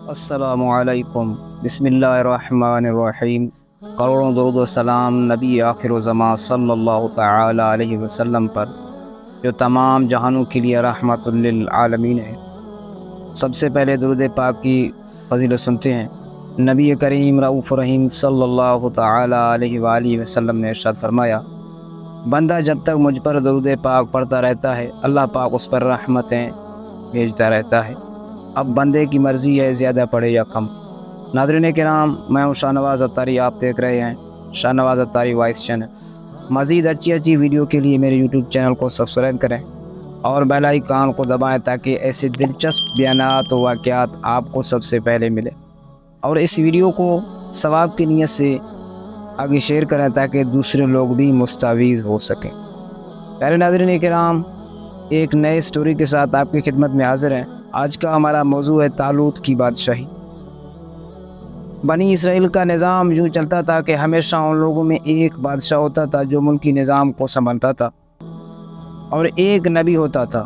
السلام علیکم، بسم اللہ الرحمن الرحیم۔ کروڑوں درود و سلام نبی آخر الزماں صلی اللہ تعالی علیہ وسلم پر، جو تمام جہانوں کے لیے رحمت للعالمین ہے۔ سب سے پہلے درود پاک کی فضیلت سنتے ہیں۔ نبی کریم رؤوف رحیم صلی اللہ تعالی علیہ وآلہ وسلم نے ارشاد فرمایا، بندہ جب تک مجھ پر درود پاک پڑھتا رہتا ہے، اللہ پاک اس پر رحمتیں بھیجتا رہتا ہے۔ اب بندے کی مرضی ہے زیادہ پڑھے یا کم۔ ناظرین کرام، میں ہوں شاہ نواز اتاری، آپ دیکھ رہے ہیں شاہ نواز اتاری وائس چینل۔ مزید اچھی ویڈیو کے لیے میرے یوٹیوب چینل کو سبسکرائب کریں اور بیل آئیکن کو دبائیں تاکہ ایسے دلچسپ بیانات و واقعات آپ کو سب سے پہلے ملے، اور اس ویڈیو کو ثواب کی نیت سے آگے شیئر کریں تاکہ دوسرے لوگ بھی مستفید ہو سکیں۔ پیارے ناظرین کرام، ایک نئے سٹوری کے ساتھ آپ کی خدمت میں حاضر ہیں۔ آج کا ہمارا موضوع ہے طالوت کی بادشاہی۔ بنی اسرائیل کا نظام یوں چلتا تھا کہ ہمیشہ ان لوگوں میں ایک بادشاہ ہوتا تھا جو ملکی نظام کو سنبھالتا تھا، اور ایک نبی ہوتا تھا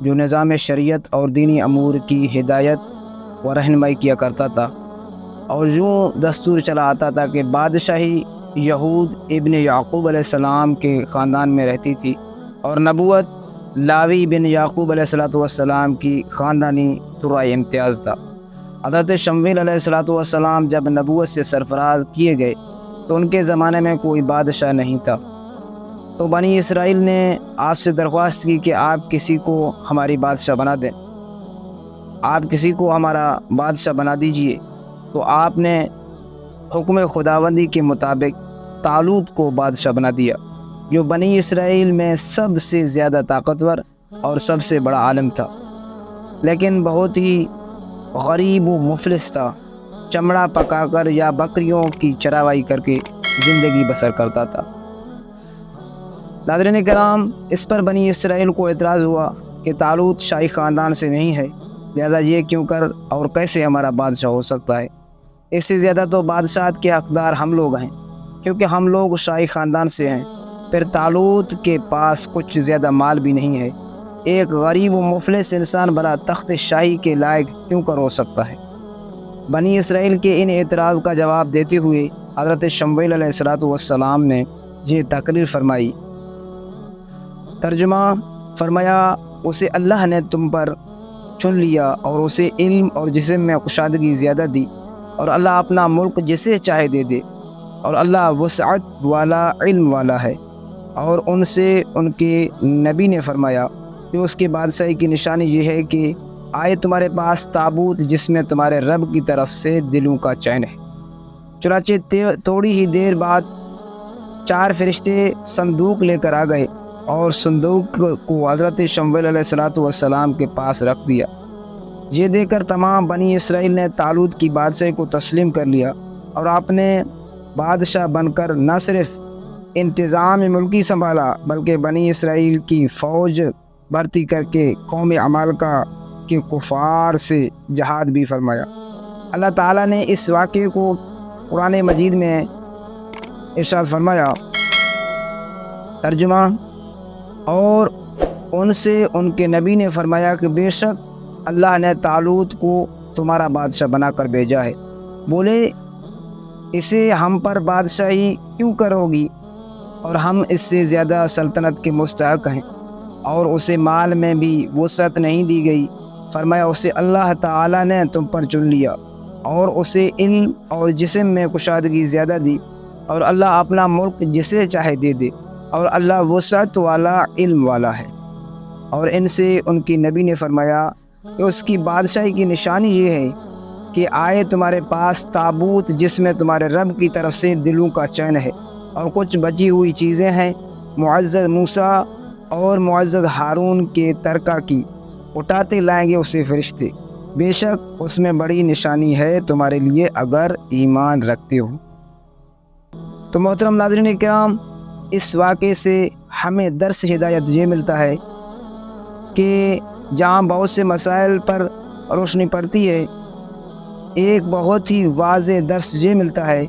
جو نظام شریعت اور دینی امور کی ہدایت و رہنمائی کیا کرتا تھا۔ اور یوں دستور چلا آتا تھا کہ بادشاہی یہود ابن یعقوب علیہ السلام کے خاندان میں رہتی تھی، اور نبوت لاوی بن یعقوب علیہ السلام کی خاندانی ترائے امتیاز تھا۔ حضرت شمویل علیہ السلام جب نبوت سے سرفراز کیے گئے تو ان کے زمانے میں کوئی بادشاہ نہیں تھا، تو بنی اسرائیل نے آپ سے درخواست کی کہ آپ کسی کو ہماری بادشاہ بنا دیں، آپ کسی کو ہمارا بادشاہ بنا دیجئے۔ تو آپ نے حکم خداوندی کے مطابق طالوت کو بادشاہ بنا دیا، جو بنی اسرائیل میں سب سے زیادہ طاقتور اور سب سے بڑا عالم تھا، لیکن بہت ہی غریب و مفلس تھا۔ چمڑا پکا کر یا بکریوں کی چراوائی کر کے زندگی بسر کرتا تھا۔ ناظرین کرام، اس پر بنی اسرائیل کو اعتراض ہوا کہ طالوت شاہی خاندان سے نہیں ہے، لہذا یہ کیوں کر اور کیسے ہمارا بادشاہ ہو سکتا ہے؟ اس سے زیادہ تو بادشاہت کے حقدار ہم لوگ ہیں، کیونکہ ہم لوگ شاہی خاندان سے ہیں۔ پھر طالوت کے پاس کچھ زیادہ مال بھی نہیں ہے، ایک غریب و مفلس انسان بنا تخت شاہی کے لائق کیوں کر ہو سکتا ہے؟ بنی اسرائیل کے ان اعتراض کا جواب دیتے ہوئے حضرت شمویل علیہ السلام نے یہ تقریر فرمائی۔ ترجمہ فرمایا، اسے اللہ نے تم پر چن لیا اور اسے علم اور جسم میں کشادگی زیادہ دی، اور اللہ اپنا ملک جسے چاہے دے دے، اور اللہ وسعت والا علم والا ہے۔ اور ان سے ان کے نبی نے فرمایا کہ اس کے بادشاہی کی نشانی یہ ہے کہ آئے تمہارے پاس تابوت جس میں تمہارے رب کی طرف سے دلوں کا چین ہے۔ چنانچہ تھوڑی ہی دیر بعد 4 فرشتے صندوق لے کر آ گئے اور صندوق کو حضرت شمویل علیہ السلام کے پاس رکھ دیا۔ یہ دیکھ کر تمام بنی اسرائیل نے طالوت کی بادشاہی کو تسلیم کر لیا، اور آپ نے بادشاہ بن کر نہ صرف انتظام ملکی سنبھالا بلکہ بنی اسرائیل کی فوج بھرتی کر کے قوم عمالقہ کے کفار سے جہاد بھی فرمایا۔ اللہ تعالیٰ نے اس واقعے کو قرآن مجید میں ارشاد فرمایا۔ ترجمہ، اور ان سے ان کے نبی نے فرمایا کہ بے شک اللہ نے طالوت کو تمہارا بادشاہ بنا کر بھیجا ہے۔ بولے، اسے ہم پر بادشاہی کیوں کرو گی؟ اور ہم اس سے زیادہ سلطنت کے مستحق ہیں، اور اسے مال میں بھی وسعت نہیں دی گئی۔ فرمایا، اسے اللہ تعالیٰ نے تم پر چن لیا اور اسے علم اور جسم میں کشادگی زیادہ دی، اور اللہ اپنا ملک جسے چاہے دے دے، اور اللہ وسعت والا علم والا ہے۔ اور ان سے ان کی نبی نے فرمایا کہ اس کی بادشاہی کی نشانی یہ ہے کہ آئے تمہارے پاس تابوت جس میں تمہارے رب کی طرف سے دلوں کا چین ہے، اور کچھ بچی ہوئی چیزیں ہیں معزز موسیٰ اور معزز ہارون کے ترکہ کی، اٹھاتے لائیں گے اسے فرشتے، بے شک اس میں بڑی نشانی ہے تمہارے لیے اگر ایمان رکھتے ہو۔ تو محترم ناظرین کرام، اس واقعے سے ہمیں درس ہدایت یہ ملتا ہے کہ جہاں بہت سے مسائل پر روشنی پڑتی ہے، ایک بہت ہی واضح درس یہ ملتا ہے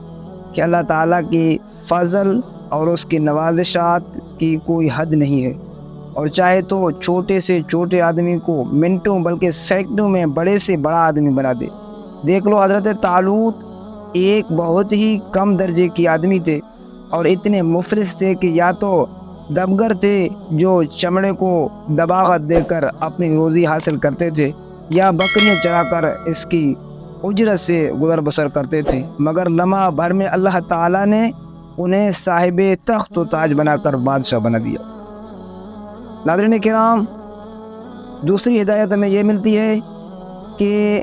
کہ اللہ تعالیٰ کے فضل اور اس کے نوازشات کی کوئی حد نہیں ہے، اور چاہے تو چھوٹے سے چھوٹے آدمی کو منٹوں بلکہ سیکنڈوں میں بڑے سے بڑا آدمی بنا دے۔ دیکھ لو حضرت طالوت ایک بہت ہی کم درجے کی آدمی تھے اور اتنے مفلس تھے کہ یا تو دبگر تھے جو چمڑے کو دباغت دے کر اپنی روزی حاصل کرتے تھے، یا بکریاں چرا کر اس کی اجرت سے گزر بسر کرتے تھے، مگر لمحہ بھر میں اللہ تعالیٰ نے انہیں صاحب تخت و تاج بنا کر بادشاہ بنا دیا۔ ناظرین کرام، دوسری ہدایت ہمیں یہ ملتی ہے کہ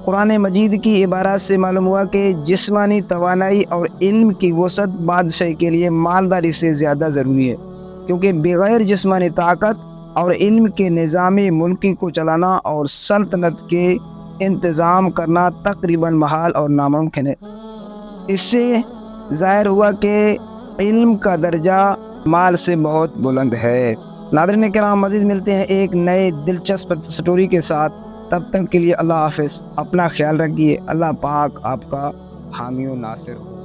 قرآن مجید کی عبارات سے معلوم ہوا کہ جسمانی توانائی اور علم کی وسعت بادشاہی کے لیے مالداری سے زیادہ ضروری ہے، کیونکہ بغیر جسمانی طاقت اور علم کے نظام ملکی کو چلانا اور سلطنت کے انتظام کرنا تقریباً محال اور ناممکن ہے۔ اس سے ظاہر ہوا کہ علم کا درجہ مال سے بہت بلند ہے۔ ناظرین کرام، مزید ملتے ہیں ایک نئے دلچسپ سٹوری کے ساتھ، تب تک کے لیے اللہ حافظ، اپنا خیال رکھیے، اللہ پاک آپ کا حامی و ناصر ہو۔